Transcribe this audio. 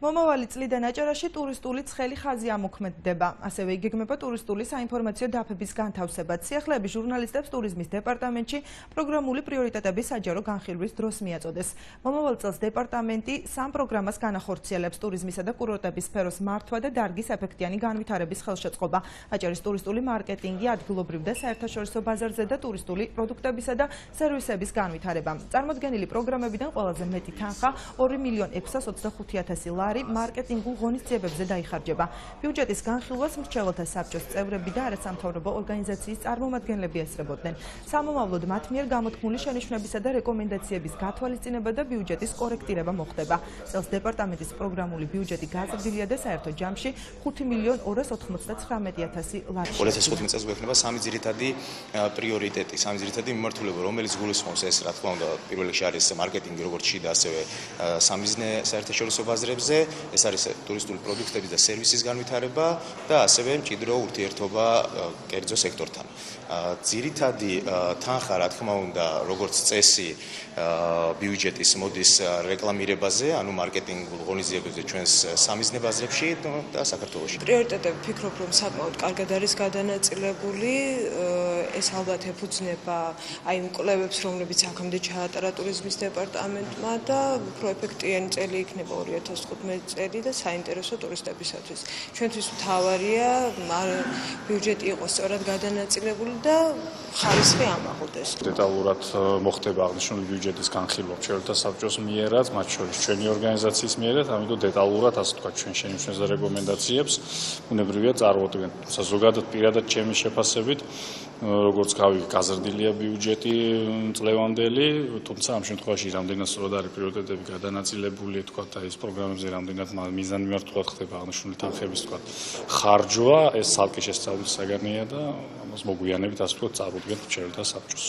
მომავალი წლიდან აჭარაში ტურისტული ცხელი ხაზი ამოქმედდება. ასევე იგეგმება ტურისტული საინფორმაციო დაფების განთავსებაც. სიახლეების ჟურნალისტებს ტურიზმის დეპარტამენტში პროგრამული პრიორიტეტების საჯარო განხილვის დროს მიაწოდეს. მომავალ წელს დეპარტამენტი სამ პროგრამას განახორციელებს ტურიზმისა და კურორტების სფეროს მართვა და დარგის ეფექტიანი განვითარების ხელშეწყობა. აჭარის ტურისტული მარკეტინგი, ადგილობრივ და საერთაშორისო ბაზარზე და ტურისტული პროდუქტებისა და სერვისების განვითარება. წარმოდგენილი პროგრამებიდან ყველაზე მეტი თანხა 2.625.000 ლარი მარკეტინგულ ღონისძიებებზე დაიხარჯება. ბიუჯეტის განხილვას მრჩეველთა საბჭოს წევრები და არასამთავრობო ორგანიზაციის წარმომადგენლები ესწრებოდნენ. სამომავლოდ მათ მიერ გამოთქმული შენიშვნებისა და რეკომენდაციების გათვალისწინება და ბიუჯეტის კორექტირება მოხდება. წელს დეპარტამენტის პროგრამული ბიუჯეტი გაზრდილია და საერთო ჯამში 5.299.000 ლარი. 2015 წელს გვექნება სამი ძირითადი პრიორიტეტი, სამი ძირითადი მიმართულება, რომელიც გულისხმობს ეს, რა თქმა უნდა, პირველ რიგში არის მარკეტინგი, როგორც შიდა, ასევე სამიზნე საერთაშორისო ბაზრებზე. ეს არის ტურისტული პროდუქტების და სერვისის განვითარება და ასევე მჭიდრო ურთიერთობა კერძო სექტორთან. ძირითადი თანხა, რა თქმა უნდა, როგორც წესი, ბიუჯეტის მოდის რეკლამირებაზე, ანუ მარკეტინგულ ღონისძიებებზე ჩვენს სამიზნე ბაზრებში და საქართველოში. პრიორიტეტები ვფიქრობ, რომ საკმაოდ კარგად არის გადანაწილებული. ეს ალბათ ეფუძნება აი იმ კვლევებს, რომლებიც აქამდე ჩაატარა ტურიზმის დეპარტამენტმა და უფრო ეფექტიანი წელი იქნება 2015 წელი და საინტერესო ტურისტებისათვის. ჩვენთვის მთავარია ბიუჯეტი იყოს სწორად გადანაწილებული და ხარისხი ამაღლდეს. დეტალურად მოხდება აღნიშნული ბიუჯეტის განხილვა მრჩეველთა საბჭოს მიერაც, მათ შორის ჩვენი ორგანიზაციის მიერაც, ამიტომ დეტალურად ასე თქვა ჩვენ შენიშვნებს და რეკომენდაციებს უნებრივია წარმოადგენ. თუმცა ზოგადად პირადად ჩემი შეფასებით, როგორც გავიგე, გაზრდილია ბიუჯეტი წლევანდელი, თუმცა ამ შემთხვევაში რამდენად სწორად არის პრიორიტეტები გადანაწილებული, თქვა და ეს პროგრამებზე რამდენად მიზანმიმართულად ხდება აღნიშნული თანხების თქვა ხარჯვა, ეს ცალკე შესწავლის საგანია და ამას მოგვიანებით ასე თქვა წარმოადგენთ მრჩეველთა საბჭოს.